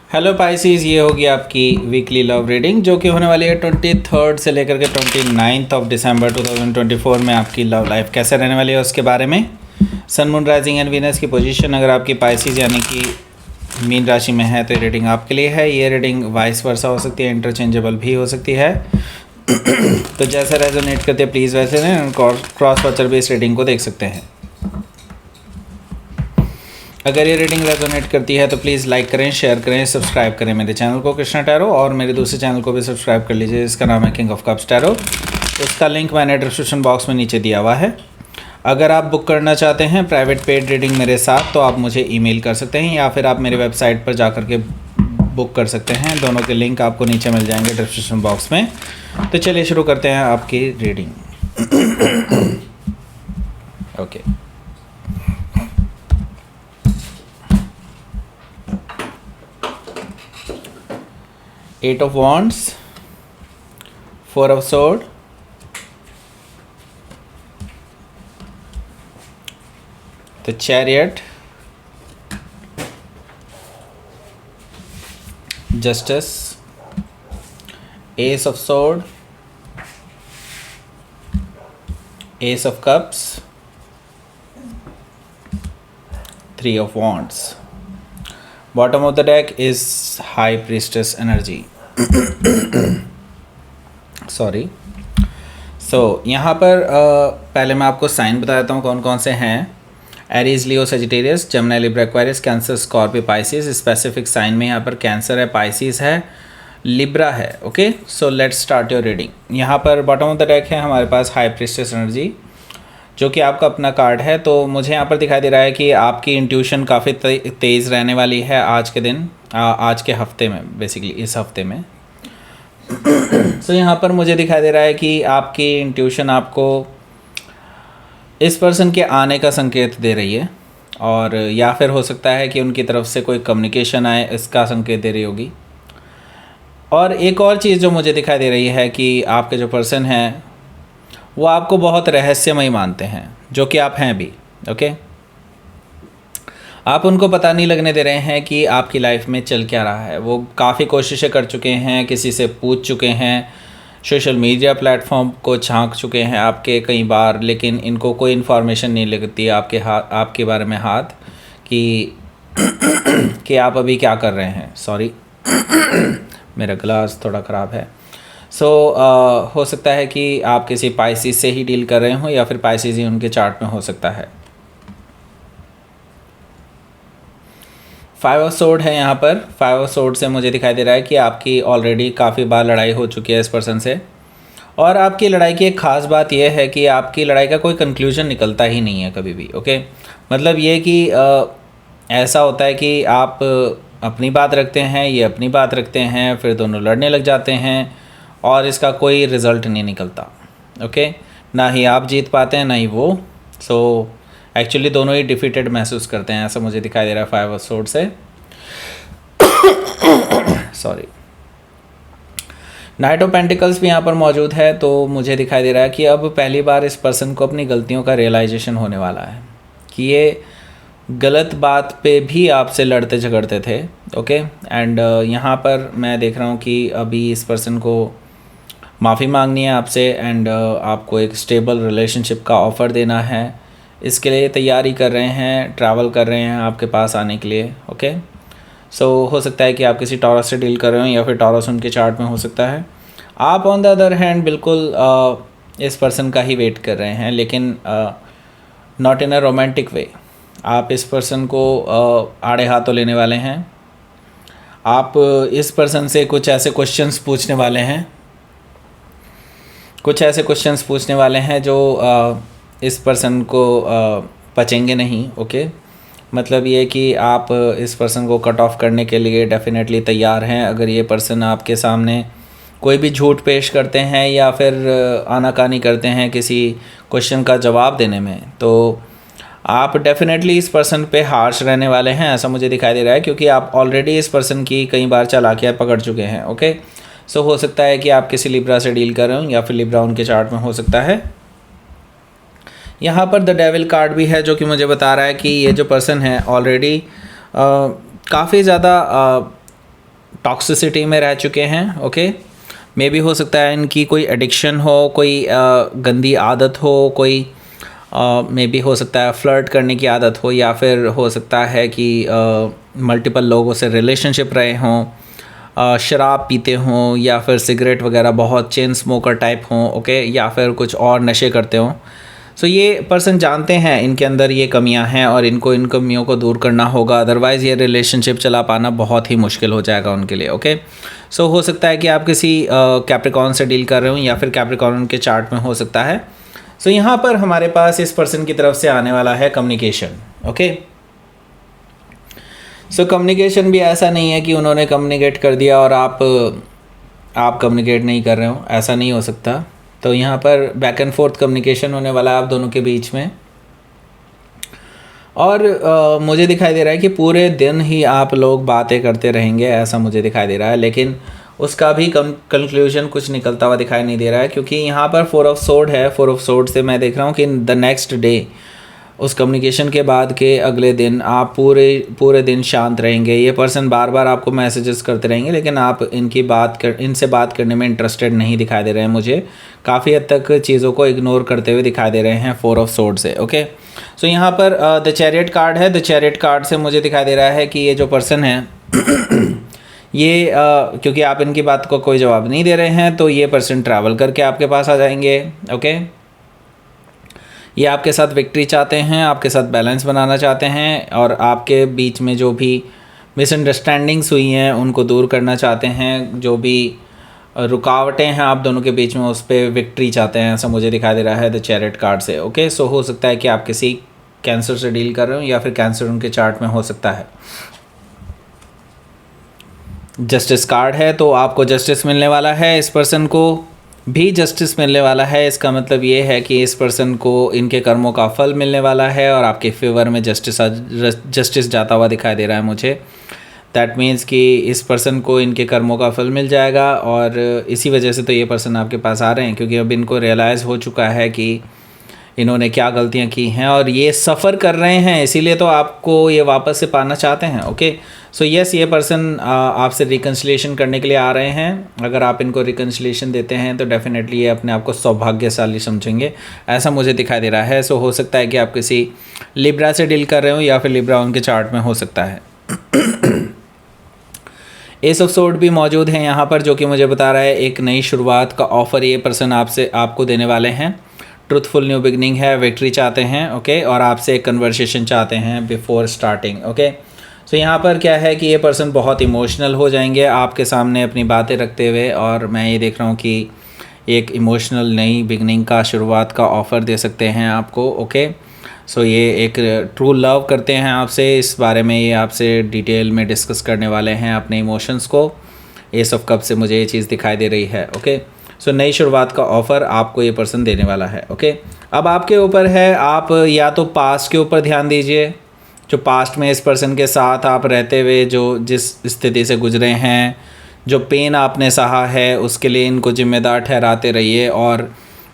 Hello Pisces, ये होगी आपकी वीकली लव रीडिंग जो कि होने वाली है 23 से लेकर के 29 दिसंबर 2024 में। आपकी लव लाइफ कैसे रहने वाली है उसके बारे में। Sun moon rising and Venus की पोजीशन अगर आपकी पाइसिस यानी कि मीन राशि में है तो ये रीडिंग आपके लिए है। ये रीडिंग वाइस वर्सा हो सकती है, इंटरचेंजेबल भी हो सकती है। तो जैसा रेजोनेट करते हैं प्लीज़ वैसे क्रॉस वॉचर भी इस रीडिंग को देख सकते हैं। अगर ये रीडिंग रेजोनेट करती है तो प्लीज़ लाइक करें, शेयर करें, सब्सक्राइब करें मेरे चैनल को कृष्णा टैरो, और मेरे दूसरे चैनल को भी सब्सक्राइब कर लीजिए जिसका नाम है किंग ऑफ कप्स टैरो। उसका लिंक मैंने डिस्क्रिप्शन बॉक्स में नीचे दिया हुआ है। अगर आप बुक करना चाहते हैं प्राइवेट पेड रीडिंग मेरे साथ तो आप मुझे ईमेल कर सकते हैं या फिर आप मेरी वेबसाइट पर जा के बुक कर सकते हैं। दोनों के लिंक आपको नीचे मिल जाएंगे डिस्क्रिप्शन बॉक्स में। तो चलिए शुरू करते हैं आपकी reading. Okay, Eight of Wands, Four of Swords, the Chariot, Justice, Ace of Swords, Ace of Cups, Three of Wands. Bottom of the deck is High Priestess energy. Sorry. यहाँ पर पहले मैं आपको साइन बता देता हूँ कौन कौन से हैं। Aries, Leo, Sagittarius, Gemini, Libra, Aquarius, Cancer, Scorpio, Pisces. Specific sign में यहाँ पर कैंसर है, पाइसिस है, लिब्रा है। Okay, so let's start your reading. यहाँ पर बॉटम ऑफ द डेक है हमारे पास हाई प्रीस्टेस एनर्जी जो कि आपका अपना कार्ड है। तो मुझे यहाँ पर दिखाई दे रहा है कि आपकी इंट्यूशन काफ़ी तेज़ रहने वाली है आज के दिन, आज के हफ्ते में, बेसिकली इस हफ्ते में। सो यहाँ पर मुझे दिखाई दे रहा है कि आपकी इंट्यूशन आपको इस पर्सन के आने का संकेत दे रही है, और या फिर हो सकता है कि उनकी तरफ से कोई कम्युनिकेशन आए इसका संकेत दे रही होगी। और एक और चीज़ जो मुझे दिखाई दे रही है कि आपके जो पर्सन हैं वो आपको बहुत रहस्यमयी मानते हैं, जो कि आप हैं भी। ओके, आप उनको पता नहीं लगने दे रहे हैं कि आपकी लाइफ में चल क्या रहा है। वो काफ़ी कोशिशें कर चुके हैं, किसी से पूछ चुके हैं, सोशल मीडिया प्लेटफॉर्म को झांक चुके हैं आपके कई बार, लेकिन इनको कोई इन्फॉर्मेशन नहीं लगती आपके बारे में हाथ कि आप अभी क्या कर रहे हैं। सॉरी मेरा ग्लास थोड़ा ख़राब है। हो सकता है कि आप किसी पाइसिस से ही डील कर रहे हो या फिर पाइसिस ही उनके चार्ट में हो सकता है। 5 ऑफ सोर्ड है यहाँ पर। 5 ऑफ सोर्ड से मुझे दिखाई दे रहा है कि आपकी ऑलरेडी काफ़ी बार लड़ाई हो चुकी है इस पर्सन से, और आपकी लड़ाई की एक ख़ास बात यह है कि आपकी लड़ाई का कोई कंक्लूजन निकलता ही नहीं है कभी भी। ओके, मतलब ये कि ऐसा होता है कि आप अपनी बात रखते हैं, ये अपनी बात रखते हैं, फिर दोनों लड़ने लग जाते हैं और इसका कोई रिज़ल्ट नहीं निकलता। ओके, ना ही आप जीत पाते हैं ना ही वो। एक्चुअली दोनों ही डिफीटेड महसूस करते हैं, ऐसा मुझे दिखाई दे रहा है 5 ऑफ सोर्ड से। सॉरी। नाइट ऑफ पेंटिकल्स भी यहाँ पर मौजूद है। तो मुझे दिखाई दे रहा है कि अब पहली बार इस पर्सन को अपनी गलतियों का रियलाइजेशन होने वाला है कि ये गलत बात पे भी आपसे लड़ते झगड़ते थे। ओके, एंड यहाँ पर मैं देख रहा हूँ कि अभी इस पर्सन को माफ़ी मांगनी है आपसे, एंड आपको एक स्टेबल रिलेशनशिप का ऑफ़र देना है। इसके लिए तैयारी कर रहे हैं, ट्रैवल कर रहे हैं आपके पास आने के लिए। ओके, हो सकता है कि आप किसी टॉरस से डील कर रहे हो या फिर टॉरस उनके चार्ट में हो सकता है। आप ऑन द अदर हैंड बिल्कुल इस पर्सन का ही वेट कर रहे हैं, लेकिन not in a romantic way. आप इस पर्सन को आड़े हाथों लेने वाले हैं। आप इस पर्सन से कुछ ऐसे क्वेश्चंस पूछने वाले हैं जो इस पर्सन को पचेंगे नहीं। ओके, मतलब ये कि आप इस पर्सन को कट ऑफ करने के लिए डेफिनेटली तैयार हैं। अगर ये पर्सन आपके सामने कोई भी झूठ पेश करते हैं या फिर आनाकानी करते हैं किसी क्वेश्चन का जवाब देने में, तो आप डेफिनेटली इस पर्सन पे हार्श रहने वाले हैं, ऐसा मुझे दिखाई दे रहा है, क्योंकि आप ऑलरेडी इस पर्सन की कई बार चालाकियाँ पकड़ चुके हैं। ओके, हो सकता है कि आप किसी लिब्रा से डील कर रहे हो या फिर लिब्रा उनके चार्ट में हो सकता है। यहाँ पर द डेविल कार्ड भी है जो कि मुझे बता रहा है कि ये जो पर्सन है ऑलरेडी काफ़ी ज़्यादा टॉक्सिसिटी में रह चुके हैं, ओके। मे भी हो सकता है इनकी कोई एडिक्शन हो, कोई गंदी आदत हो, कोई मे भी हो सकता है फ्लर्ट करने की आदत हो, या फिर हो सकता है कि मल्टीपल लोगों से रिलेशनशिप रहे हों, शराब पीते हों, या फिर सिगरेट वगैरह बहुत चेन स्मोकर टाइप हों, ओके, या फिर कुछ और नशे करते हों। सो ये पर्सन जानते हैं इनके अंदर ये कमियां हैं और इनको इन कमियों को दूर करना होगा, अदरवाइज़ ये रिलेशनशिप चला पाना बहुत ही मुश्किल हो जाएगा उनके लिए, ओके। सो हो सकता है कि आप किसी कैप्रिकॉर्न से डील कर रहे हो, या फिर कैप्रिकॉर्न के चार्ट में हो सकता है। सो यहाँ पर हमारे पास इस पर्सन की तरफ से आने वाला है कम्युनिकेशन, ओके। सो कम्युनिकेशन भी ऐसा नहीं है कि उन्होंने कम्युनिकेट कर दिया और आप कम्युनिकेट नहीं कर रहे हो, ऐसा नहीं हो सकता। तो यहाँ पर बैक एंड फोर्थ कम्युनिकेशन होने वाला है आप दोनों के बीच में, और मुझे दिखाई दे रहा है कि पूरे दिन ही आप लोग बातें करते रहेंगे, ऐसा मुझे दिखाई दे रहा है। लेकिन उसका भी कंक्लूजन कुछ निकलता हुआ दिखाई नहीं दे रहा है, क्योंकि यहाँ पर 4 ऑफ सोर्ड है। 4 ऑफ सोर्ड से मैं देख रहा हूँ कि द नेक्स्ट डे, उस कम्युनिकेशन के बाद के अगले दिन आप पूरे दिन शांत रहेंगे। ये पर्सन बार बार आपको मैसेजेस करते रहेंगे, लेकिन आप इनसे बात करने में इंटरेस्टेड नहीं दिखाई दे रहे हैं। मुझे काफ़ी हद तक चीज़ों को इग्नोर करते हुए दिखाई दे रहे हैं 4 ऑफ सोर्ड से, ओके। सो यहाँ पर द चैरियट कार्ड है। द चैरियट कार्ड से मुझे दिखाई दे रहा है कि ये जो पर्सन है ये क्योंकि आप इनकी बात को कोई जवाब नहीं दे रहे हैं, तो ये पर्सन ट्रैवल करके आपके पास आ जाएंगे, ओके। ये आपके साथ विक्ट्री चाहते हैं, आपके साथ बैलेंस बनाना चाहते हैं, और आपके बीच में जो भी मिसअंडरस्टैंडिंग्स हुई हैं उनको दूर करना चाहते हैं। जो भी रुकावटें हैं आप दोनों के बीच में, उस पर विक्ट्री चाहते हैं, ऐसा मुझे दिखाई दे रहा है द चैरियट कार्ड से, ओके। सो हो सकता है कि आप किसी कैंसर से डील कर रहे हो, या फिर कैंसर उनके चार्ट में हो सकता है। जस्टिस कार्ड है, तो आपको जस्टिस मिलने वाला है, इस पर्सन को भी जस्टिस मिलने वाला है। इसका मतलब ये है कि इस पर्सन को इनके कर्मों का फल मिलने वाला है, और आपके फेवर में जस्टिस जाता हुआ दिखाई दे रहा है मुझे। दैट मीन्स कि इस पर्सन को इनके कर्मों का फल मिल जाएगा, और इसी वजह से तो ये पर्सन आपके पास आ रहे हैं, क्योंकि अब इनको रियलाइज़ हो चुका है कि इन्होंने क्या गलतियां की हैं, और ये सफ़र कर रहे हैं, इसीलिए तो आपको ये वापस से पाना चाहते हैं, ओके। सो यस, ये पर्सन आपसे रिकन्सिलेशन करने के लिए आ रहे हैं। अगर आप इनको रिकन्सिलेशन देते हैं तो डेफिनेटली ये अपने आप को सौभाग्यशाली समझेंगे, ऐसा मुझे दिखाई दे रहा है। सो हो सकता है कि आप किसी लिब्रा से डील कर रहे हो, या फिर लिब्रा उनके चार्ट में हो सकता है। एस ऑफ सोर्ड भी मौजूद है यहाँ पर, जो कि मुझे बता रहा है एक नई शुरुआत का ऑफ़र ये पर्सन आपको देने वाले हैं। ट्रूथफुल न्यू बिगनिंग है, विक्ट्री चाहते हैं, ओके, और आपसे एक कन्वर्सेशन चाहते हैं बिफोर स्टार्टिंग, ओके। सो यहाँ पर क्या है कि ये पर्सन बहुत इमोशनल हो जाएंगे आपके सामने अपनी बातें रखते हुए, और मैं ये देख रहा हूँ कि एक इमोशनल नई बिगनिंग का शुरुआत का ऑफ़र दे सकते हैं आपको, ओके। सो ये एक ट्रू लव करते हैं आपसे, इस बारे में ये आपसे डिटेल में डिस्कस करने वाले हैं अपने इमोशंस को। एस ऑफ कप से मुझे ये चीज़ दिखाई दे रही है, ओके। सो नई शुरुआत का ऑफ़र आपको ये पर्सन देने वाला है, ओके। अब आपके ऊपर है, आप या तो पास्ट के ऊपर ध्यान दीजिए, जो पास्ट में इस पर्सन के साथ आप रहते हुए जो जिस स्थिति से गुजरे हैं, जो पेन आपने सहा है, उसके लिए इनको जिम्मेदार ठहराते रहिए और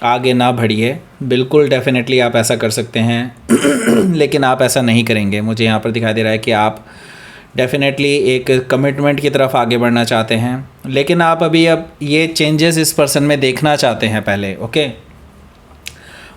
आगे ना बढ़िए। बिल्कुल डेफिनेटली आप ऐसा कर सकते हैं लेकिन आप ऐसा नहीं करेंगे। मुझे यहाँ पर दिखाई दे रहा है कि आप डेफिनेटली एक कमिटमेंट की तरफ आगे बढ़ना चाहते हैं, लेकिन आप अब ये चेंजेस इस पर्सन में देखना चाहते हैं पहले, ओके।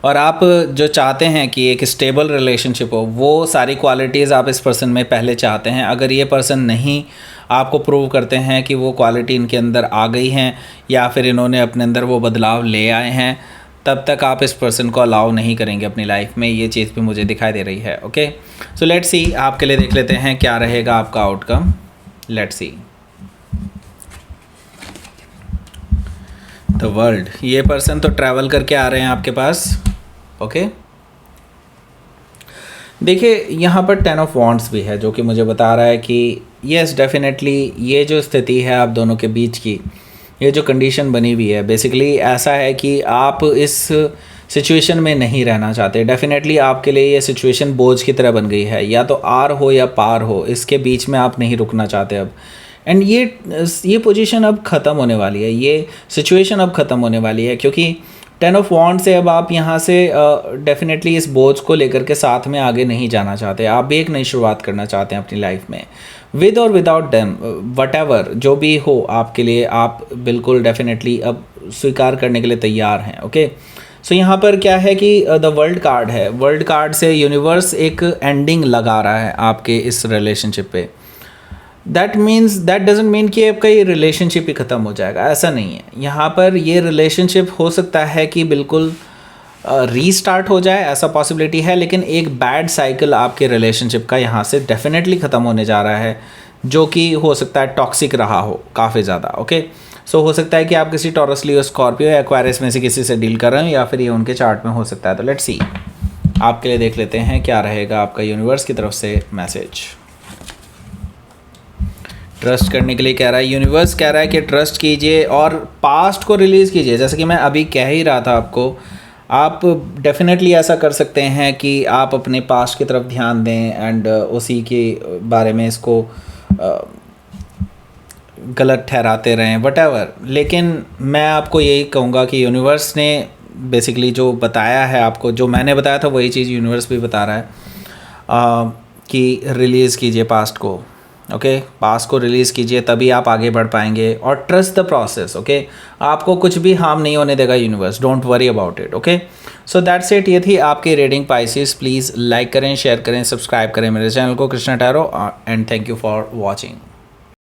और आप जो चाहते हैं कि एक स्टेबल रिलेशनशिप हो, वो सारी क्वालिटीज़ आप इस पर्सन में पहले चाहते हैं। अगर ये पर्सन नहीं आपको प्रूव करते हैं कि वो क्वालिटी इनके अंदर आ गई हैं, या फिर इन्होंने अपने अंदर वो बदलाव ले आए हैं, तब तक आप इस पर्सन को अलाउ नहीं करेंगे अपनी लाइफ में। ये चीज़ भी मुझे दिखाई दे रही है, ओके। सो लेट्स सी, आपके लिए देख लेते हैं क्या रहेगा आपका outcome. Let's see the world. ये पर्सन तो ट्रैवल करके आ रहे हैं आपके पास, ओके। देखिए यहाँ पर 10 ऑफ वॉन्ड्स भी है, जो कि मुझे बता रहा है कि यस डेफिनेटली ये जो स्थिति है आप दोनों के बीच की, ये जो कंडीशन बनी हुई है, बेसिकली ऐसा है कि आप इस सिचुएशन में नहीं रहना चाहते। डेफिनेटली आपके लिए ये सिचुएशन बोझ की तरह बन गई है, या तो आर हो या पार हो, इसके बीच में आप नहीं रुकना चाहते अब। एंड ये पोजीशन अब ख़त्म होने वाली है, ये सिचुएशन अब ख़त्म होने वाली है, क्योंकि 10 ऑफ वॉन्ड से अब आप यहाँ से डेफिनेटली इस बोझ को लेकर के साथ में आगे नहीं जाना चाहते। आप भी एक नई शुरुआत करना चाहते हैं अपनी लाइफ में। विद और विदाउट देम, वट एवर जो भी हो आपके लिए, आप बिल्कुल डेफिनेटली अब स्वीकार करने के लिए तैयार हैं। ओके, सो यहाँ पर क्या है कि द वर्ल्ड कार्ड है, वर्ल्ड कार्ड से यूनिवर्स एक एंडिंग लगा रहा है आपके इस रिलेशनशिप पे। That means, that doesn't mean कि आपका ये रिलेशनशिप ही ख़त्म हो जाएगा, ऐसा नहीं है। यहाँ पर ये रिलेशनशिप हो सकता है कि बिल्कुल रीस्टार्ट हो जाए, ऐसा पॉसिबिलिटी है, लेकिन एक बैड साइकिल आपके रिलेशनशिप का यहाँ से डेफिनेटली ख़त्म होने जा रहा है, जो कि हो सकता है टॉक्सिक रहा हो काफ़ी ज़्यादा। ओके, सो हो सकता है कि आप किसी टॉरस, लियो, स्कॉर्पियो या एक्वायरियस में से किसी से डील कर रहे हैं, या फिर ये उनके चार्ट में हो सकता है। तो लेट्स सी, आपके लिए देख लेते हैं क्या रहेगा आपका यूनिवर्स की तरफ से मैसेज। ट्रस्ट करने के लिए कह रहा है यूनिवर्स, कह रहा है कि ट्रस्ट कीजिए और पास्ट को रिलीज़ कीजिए। जैसे कि मैं अभी कह ही रहा था आपको, आप डेफिनेटली ऐसा कर सकते हैं कि आप अपने पास्ट की तरफ ध्यान दें एंड उसी के बारे में इसको गलत ठहराते रहें, वटएवर। लेकिन मैं आपको यही कहूँगा कि यूनिवर्स ने बेसिकली जो बताया है आपको, जो मैंने बताया था वही चीज़ यूनिवर्स भी बता रहा है कि रिलीज़ कीजिए पास्ट को। ओके, पास्ट को रिलीज़ कीजिए, तभी आप आगे बढ़ पाएंगे। और ट्रस्ट द प्रोसेस। ओके, आपको कुछ भी हार्म नहीं होने देगा universe, don't worry about it. Okay, so that's it, ये थी आपकी रीडिंग पाइसेस। प्लीज़ लाइक करें, शेयर करें, सब्सक्राइब करें मेरे चैनल को Krishna tarot, and thank you for watching.